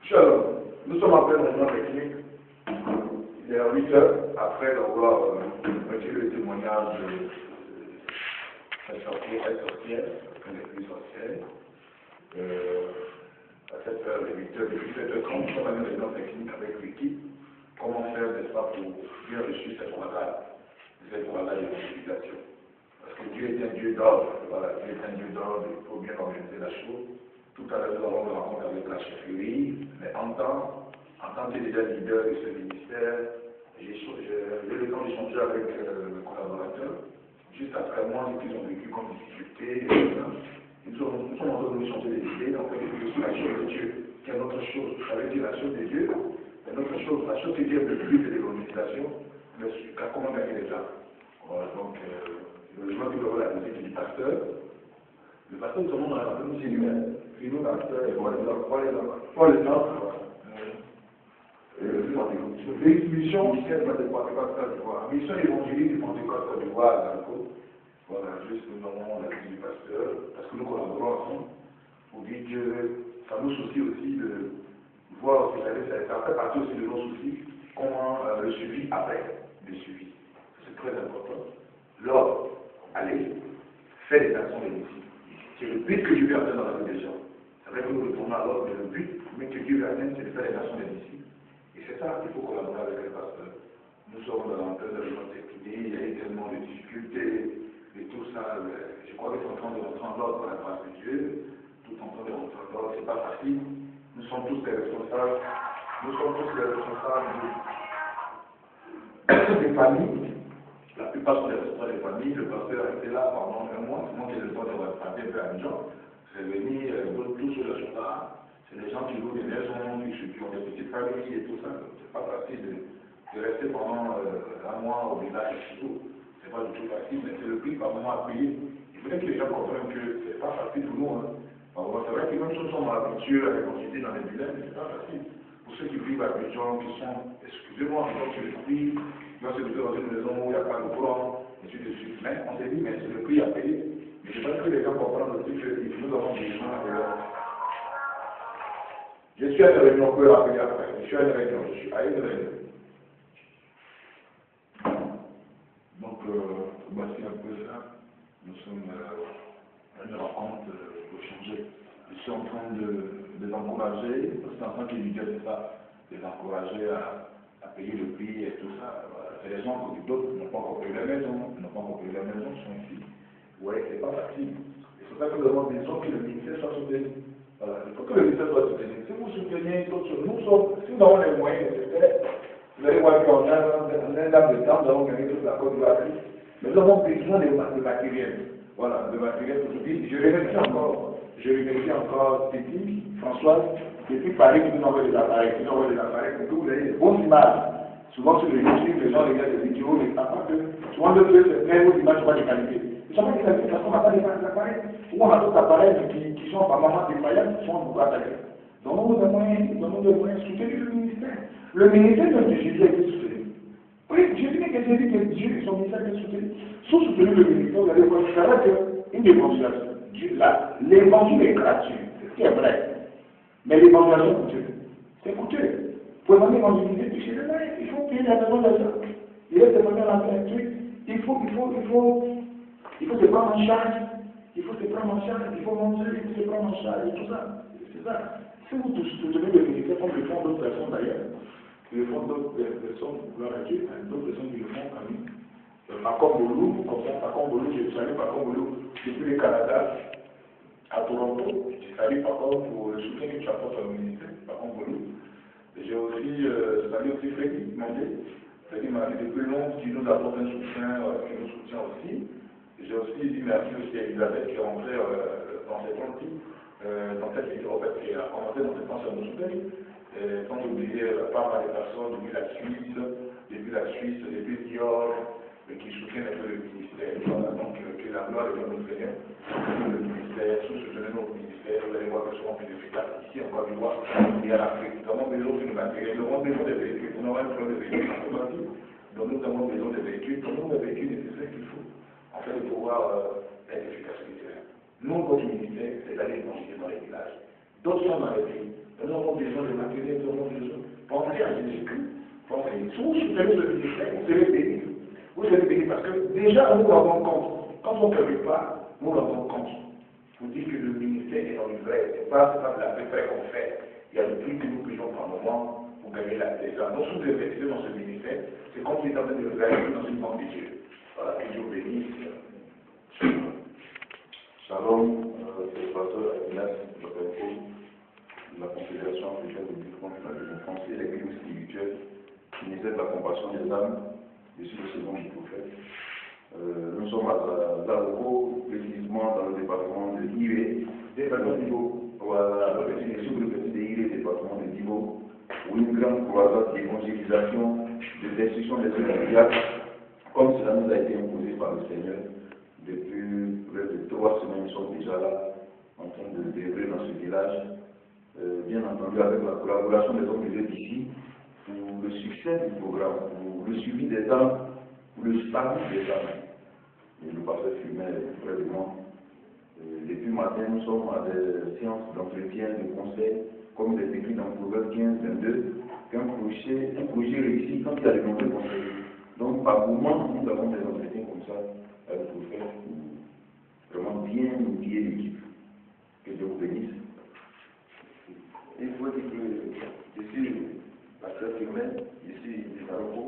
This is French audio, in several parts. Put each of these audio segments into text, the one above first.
Shalom, nous sommes en pleine réunion technique. Il est à 8 heures, après avoir recueilli le témoignage de sorcière, les plus sorcières. À 7 heures et 8 heures, depuis 7h30, nous sommes en réunion technique avec l'équipe. Comment faire, n'est-ce pas, pour bien reçu cette croisade de civilisation. Parce que Dieu est un Dieu d'ordre, voilà, Dieu est un Dieu d'ordre, il faut bien organiser la chose. Tout à l'heure, nous avons une rencontre avec la chefferie, mais en tant que déjà leader de ce ministère, j'ai eu le temps d'échanger avec le collaborateur. Juste après moi, ce qu'ils ont vécu comme difficulté, nous sommes en train de changer des idées, en fait, sur la chose de Dieu, qui est notre chose. Vous savez que la chose de Dieu, c'est notre chose. La chose de Dieu est le but de l'évangélisation, mais comment gagner les gens. Voilà, donc, je vois que le la visite du pasteur. Le pasteur, nous sommes dans la même séminaire. Puis nous, pasteur, et voilà, pour les gens, mission officielle de Pentecôte Côte d'Ivoire. Mission évangélique du Pentecôte Côte d'Ivoire, voilà, juste nous nommons la vie du pasteur, parce que nous collaborons ensemble. Pour dire que ça nous soucie aussi de voir, vous savez, ça fait partie aussi de nos soucis, comment le suivi après, le suivi. C'est très important. Lors, allez, faites des actions de disciples. C'est le but que Dieu veut atteindre dans la vie des gens. C'est vrai que nous retournons à l'ordre, mais le but que Dieu veut atteindre, c'est de faire des actions des disciples. Et c'est ça qu'il faut collaborer avec les pasteurs. Nous sommes dans l'antenne de notre technique, il y a eu tellement de difficultés, et tout ça. Je crois qu'ils sont en train de rentrer en ordre par la grâce de Dieu, tout en train de rentrer en ordre, c'est pas facile. Nous sommes tous les responsables, des familles. La plupart sont des responsables des familles. Le pasteur a été là pendant un mois, c'est moi qui ai le temps de repartir un peu à Abidjan. C'est venu, tous ceux qui sont là. C'est des gens qui louent des maisons, qui ont des petites familles et tout ça. C'est pas facile de rester pendant un mois au village et tout. C'est pas du tout facile, mais c'est le prix par moment à payer. Il faudrait que les gens comprennent que c'est pas facile pour nous. C'est vrai que même si nous sommes habitués à les consulter dans les villages, c'est pas facile. Pour ceux qui vivent à Abidjan, qui sont, excusez-moi, encore sur le prix, moi c'est plutôt dans une maison où il n'y a pas de courant, et ainsi de suite. Mais on s'est dit, mais c'est le prix à payer. Mais je pense que les gens comprennent aussi que nous avons besoin de leur. Je suis à une réunion, on peut rappeler après. Je suis à une réunion, je suis à une réunion. Donc, voici un peu ça. Nous sommes à une rencontre pour changer. Je suis en train de les encourager, parce qu'en tant qu'éducateur, c'est ça, les encourager à payer le prix et tout ça. Voilà. C'est les gens que d'autres n'ont pas encore payé la maison, sont ici. Ouais, c'est pas facile. C'est pour ça que nous avons besoin que le ministère soit soutenu. Voilà. Il faut que le ministère soit soutenu. Si vous soutenez d'autres choses, si nous avons les moyens nécessaires, vous allez voir qu'en un laps de temps, nous avons gagné toute la Côte d'Ivoire. Mais nous avons besoin de matériel. Voilà, de matériel aujourd'hui. Je remercie encore Titi, Françoise, depuis Paris qui nous envoie des appareils, pour que vous ayez des bonnes images. Souvent sur les YouTube, les gens regardent des vidéos, mais pas que. Souvent le truc, c'est très bonnes images, pas de qualité. Nous savons que la qualité, parce qu'on n'a pas des appareils. Ou on a d'autres appareils qui sont apparemment défaillants, qui sont beaucoup attaqués. Donnons-nous des moyens, soutenir le ministère. Le ministère de Jésus a été soutenu. Oui, Jésus dit que Dieu et son ministère a été soutenu. Sous soutenir le ministère, vous allez voir, c'est vrai qu'une évangelisation. L'évangile est gratuit, c'est ce qui est vrai. Mais l'évangélisation est coûteuse. C'est coûteux. Pour demander l'évangélisation, tu sais, il faut payer la maison de l'argent. Il est demandé à la truc. Il faut se prendre en charge. Il faut manger, il faut se prendre en charge, et tout ça. C'est ça. Si vous soutenez le ministère comme le font d'autres personnes d'ailleurs, le font d'autres personnes, gloire à Dieu, d'autres personnes qui le font comme nous. Paco Boulou, comme ça, Paco Boulou, je salue Paco Boulou depuis le Canada à Toronto. Je salue Paco pour le soutien que tu apportes au ministère, Paco Boulou. J'ai aussi, salué aussi Freddy Mandé. Freddy Mandé, depuis longtemps, qui nous apporte un soutien, qui nous soutient aussi. J'ai aussi dit merci aussi à Elisabeth qui est rentrée dans cette partie, dans cette vidéo, en fait, qui a commencé dans cette pensée à nous soutenir. Sans oublier pas mal de personnes depuis la Suisse, depuis Dior, qui soutiennent un peu le ministère. Voilà, donc que la gloire est dans notre Seigneur. Le ministère, soutenez notre ministère, vous allez voir que souvent plus efficace. Ici en Côte d'Ivoire, il y a l'Afrique. Nous avons besoin de matériel, nous avons besoin de véhicules, nous avons besoin de véhicules en Colombie. Donc nous avons besoin de véhicules, nous avons des véhicules nécessaires qu'il faut, en fait, de pouvoir être efficace militaire. Nous, notre ministère, c'est d'aller évangéliser dans les villages. D'autres sont dans les pays. Nous avons besoin de matériel, nous avons besoin. Pensez à Jésus-Christ. Pensez, si vous soutenez ce ministère, vous serez bénis. Vous serez bénis parce que déjà nous rendons compte. Quand on ne fait pas, nous rendons compte. Vous dites que le ministère est dans le vrai. Ce n'est pas de la préfère qu'on fait. Il y a le prix que nous payons par moment pour gagner la tête. Donc si vous investissez dans ce ministère, c'est comme si vous êtes en train de réaliser dans une banque de Dieu. Voilà, que Dieu bénisse. Shalom, c'est le pasteur Aquinas Jopelko, de la Confédération africaine de lutte contre la délinquance et les crimes spirituels, ministère de la compassion des âmes, je suis le second du prophète. Nous sommes à Zaroko, précisément dans le département de Iré, département de Divo, voilà, sur le petit de Iré, département de Divo, où une grande croisade d'évangélisation, de destruction des œuvres, comme cela nous a été imposé par le Seigneur. Depuis près de 3 semaines, nous sommes déjà là, en train de développer dans ce village, bien entendu avec la collaboration des hommes de Dieu d'ici, pour le succès du programme, pour le suivi des âmes, pour le salut des âmes. Et le pasteur Fumet est près de moi. Depuis matin, nous sommes à des séances d'entretien, de conseils, comme il est écrit dans Proverbe 15, 22, qu'un projet réussit quand il y a de nombreux conseils. Donc, par moment, nous avons des entretiens comme ça avec le prophète pour vraiment bien outiller l'équipe. Que Dieu vous bénisse. Il faut dire que je suis pasteur Firmin, je suis du Zaroko.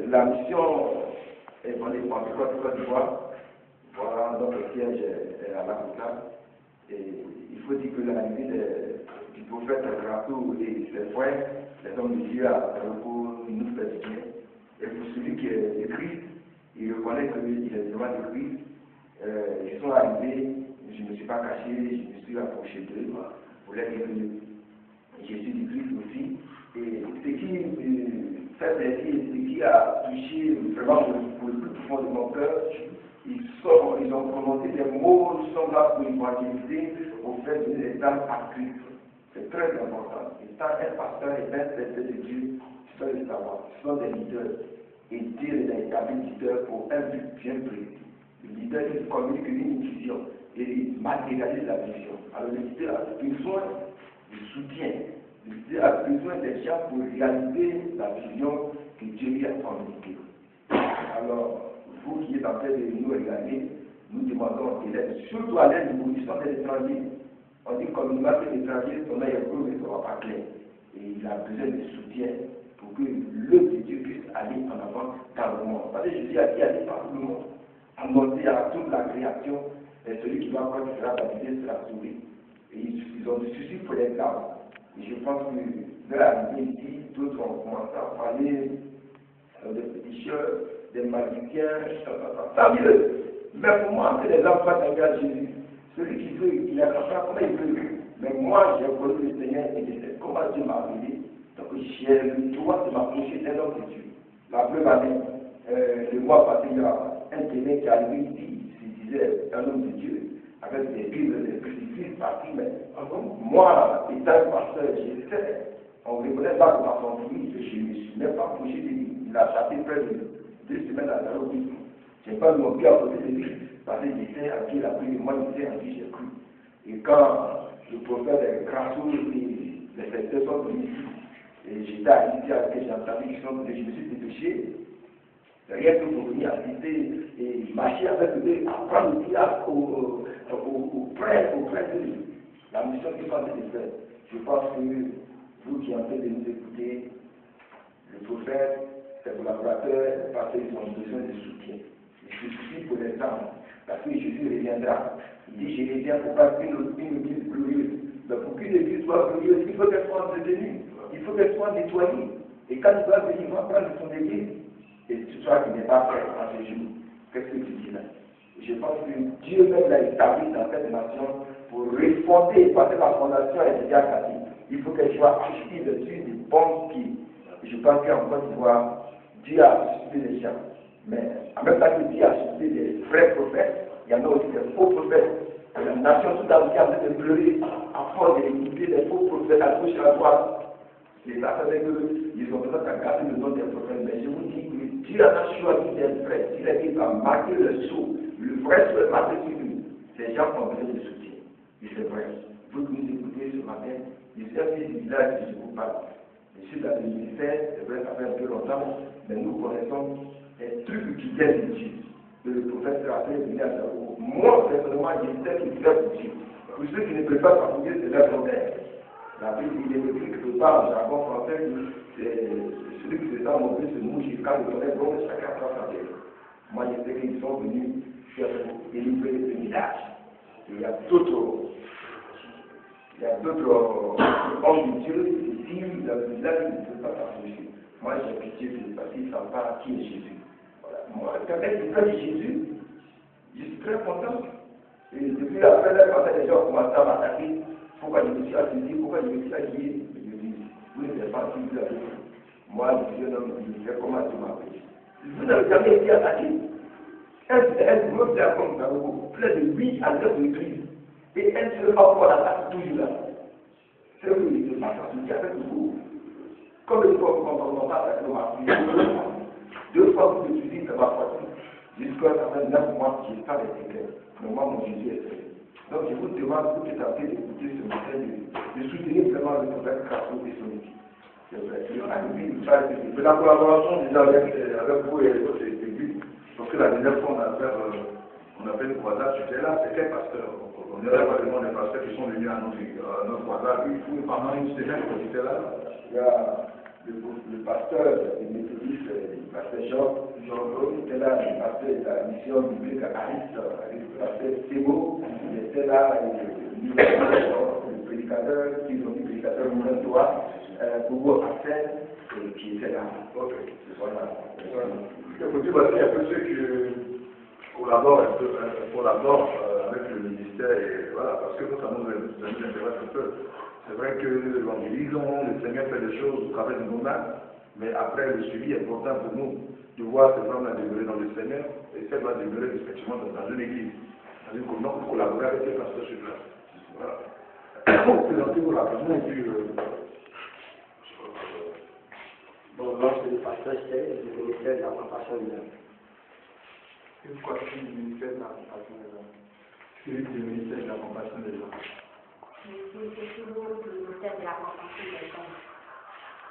La mission est dans les Côte d'Ivoire. Voilà, notre siège est à l'Afrique. Et il faut dire que l'arrivée du prophète Rato et ses frères, les hommes de Dieu à Zaroko, nous fait du bien. Et pour celui qui est de Christ, il reconnaît qu'il est vraiment de Christ. Ils sont arrivés, je ne me suis pas caché, je me suis approché d'eux pour leur dire que je suis du Christ aussi. Et ce qui fait plaisir, ce qui a touché vraiment pour le plus profond de mon cœur, ils ont prononcé des mots, nous sommes là pour évangéliser au fait de les âmes à Christ. C'est très important. Étant un pasteur et un serviteur de Dieu, tu dois le savoir. Ce sont des leaders. Et Dieu les a établis leaders pour un but bien précis. Le leader, il communique une vision et il matérialise la vision. Alors le leader a besoin de soutien. Le leader a besoin des gens pour réaliser la vision que Dieu lui a communiquée. Alors, vous qui êtes en train de nous regarder, nous demandons de l'aide, surtout à l'aide du nous sommes des étrangers. On dit comme il va faire l'étranger, son œil est bleu, mais ça ne va pas clair. Et il a besoin de soutien pour que l'œuvre de Dieu puisse aller en avant dans le monde. Parce que Jésus a dit aller par tout le monde, annoncer à toute la création, et celui qui va croire qu'il sera baptisé sera sauvé. Et ils ont du souci pour les âmes. Et je pense que de l'arrivée ici, d'autres ont commencé à parler des péticheurs, des magiciens, tant mieux. Mais pour moi, c'est les enfants d'Aga Jésus. Celui qui veut, il est enfant, comment il veut. Mais moi, j'ai connu le Seigneur et je sais comment Dieu m'a appelé. Donc, j'ai le droit de m'approcher d'un homme de Dieu. La preuve année, le mois passé, il y a un témoin qui est arrivé ici, il disait un homme de Dieu, avec des Bibles, des crucifix partout. Mais moi, étant un pasteur, je sais, on ne reconnaît pas que par son fruit, je ne me suis même pas approché de lui. Il a chassé près de 2 semaines à la route. Je n'ai pas eu mon pied à côté de lui, parce que j'étais à qui il a pris de moi, j'étais à qui j'ai cru. Et quand le prophète est Grasso et les secteurs sont venus ici, et j'étais assisté à ce que j'ai entendu qu'ils sont venus, je me suis dépêché, rien que pour venir assister et marcher avec eux, apprendre le diable auprès de lui. La mission qu'il faut de faire. Je pense que vous qui êtes en train de nous écouter, le prophète, ses collaborateurs, parce qu'ils ont besoin de soutien. Il suffit pour les âmes, parce que Jésus reviendra. Il dit, je reviens pour faire une église glorieuse. Mais pour qu'une église soit glorieuse, il faut qu'elle soit entretenue, il faut qu'elle soit nettoyée. Et quand il va venir, il va prendre son église. Et toi qui n'es pas prêt en ce jour, qu'est-ce que tu dis là? Je pense que Dieu même l'a établi dans cette nation pour refonder, parce que la fondation est déjà cassée. Il faut qu'elle soit active sur des bons pieds. Et je pense qu'en Côte d'Ivoire, Dieu a suscité des gens. Mais en même temps que Dieu a suscité des vrais prophètes, il y en a aussi des faux prophètes. Et la nation tout entière a de pleurer à force d'écouter des faux prophètes à gauche et à droite. Les affaires ils ont besoin de garder le nom des prophètes. Mais je vous dis que Dieu a choisi des vrais. Il a dit qu'il va marquer le sceau. Le vrai sceau est marqué sur lui. Ces gens ont besoin de soutien. Et c'est vrai. vous que nous écoutez ce matin, je suis un fils du village de Jiboupa. Je suis dans le ministère, c'est vrai, ça fait un peu longtemps, mais nous connaissons un truc qui vient de Dieu. Le professeur a fait venir à Jago. Moi, personnellement, j'étais qui fait pour Dieu. Pour ceux qui ne peuvent pas s'appuyer, c'est leur problème. La Bible, il est écrit quelque part en jargon français, celui qui se sent mauvais se mouche jusqu'à le connaître, donc chacun prend sa tête. Moi, je sais qu'ils sont venus faire pour délivrer le village. Il y a d'autres hommes de Dieu qui disent dans le village qu'ils ne peuvent pas s'approcher. Moi, j'ai pitié de parce qu'ils ne savent pas qui est Jésus. Voilà. Moi, quand je dis Jésus, je suis très content. Et depuis la fin de la les gens commencent à m'attaquer. Pourquoi je me suis assis, pourquoi je me suis habillé? Je me dis, vous n'êtes pas si vous avez. Moi, je suis un homme qui fait comment tu m'appelles. Vous n'avez jamais été attaqué. Un groupe d'armes comme plein de 8 à 9 églises. Et un seul homme qu'on attaque toujours là. C'est vous qui êtes qui a fait tout. Comme une fois qu'on ne pas avec le 2 fois que je suis dit, ça va partir. Jusqu'à ça fait 9 mois que je n'ai pas été clair. Mais moi, mon Jésus est clair. Donc, je vous demande, vous qui êtes en train d'écouter ce matin, de soutenir vraiment le prophète Crasso et son équipe. C'est vrai. Mais la collaboration déjà avec vous et les autres églises, parce que la dernière fois on a fait une croisade, j'étais là, c'est quel pasteur? On est là, vraiment des pasteurs qui sont venus à notre croisade, pendant une semaine, quand j'étais là. Il y a le pasteur des méthodistes, le pasteur Jean était là, le pasteur de la mission biblique à Aris, le pasteur Théo, il était là, le prédicateur, qui ont dit prédicateur numéro 3, Bobo Hassan, qui était là. Ok. Voilà. Il faut dire qu'il y a peu ceux qui collaborent avec le ministère, et voilà, parce que ça nous intéresse un peu. C'est vrai que l'évangélisation, le Seigneur fait des choses au travers de nos mains, mais après le suivi est important pour nous de voir ces hommes-là demeurer dans le Seigneur et celles va demeurer effectivement dans une église, dans une communauté pour collaborer avec les pasteurs sur place. Voilà. Vous présentez-vous rapidement et puis. Bon, moi, c'est le pasteur Stèle, du ministère de la Compassion de l'Homme. Une fois que du ministère de la Compassion des hommes. Philippe du ministère de la Compassion des hommes. C'est toujours le ministère de la Compassion des hommes.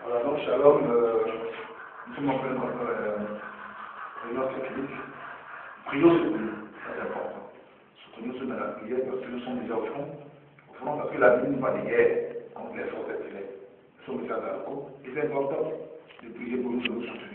Voilà, donc Shalom, nous sommes en pleine réunion technique. Prions sur nous, c'est important. Soutenons ceux dans la prière parce que nous sommes déjà au front parce que la Bible nous parle de guerre contre les forces extérieures. Nous sommes déjà dans le coup. Et c'est important de prier pour nous, de nous soutenir.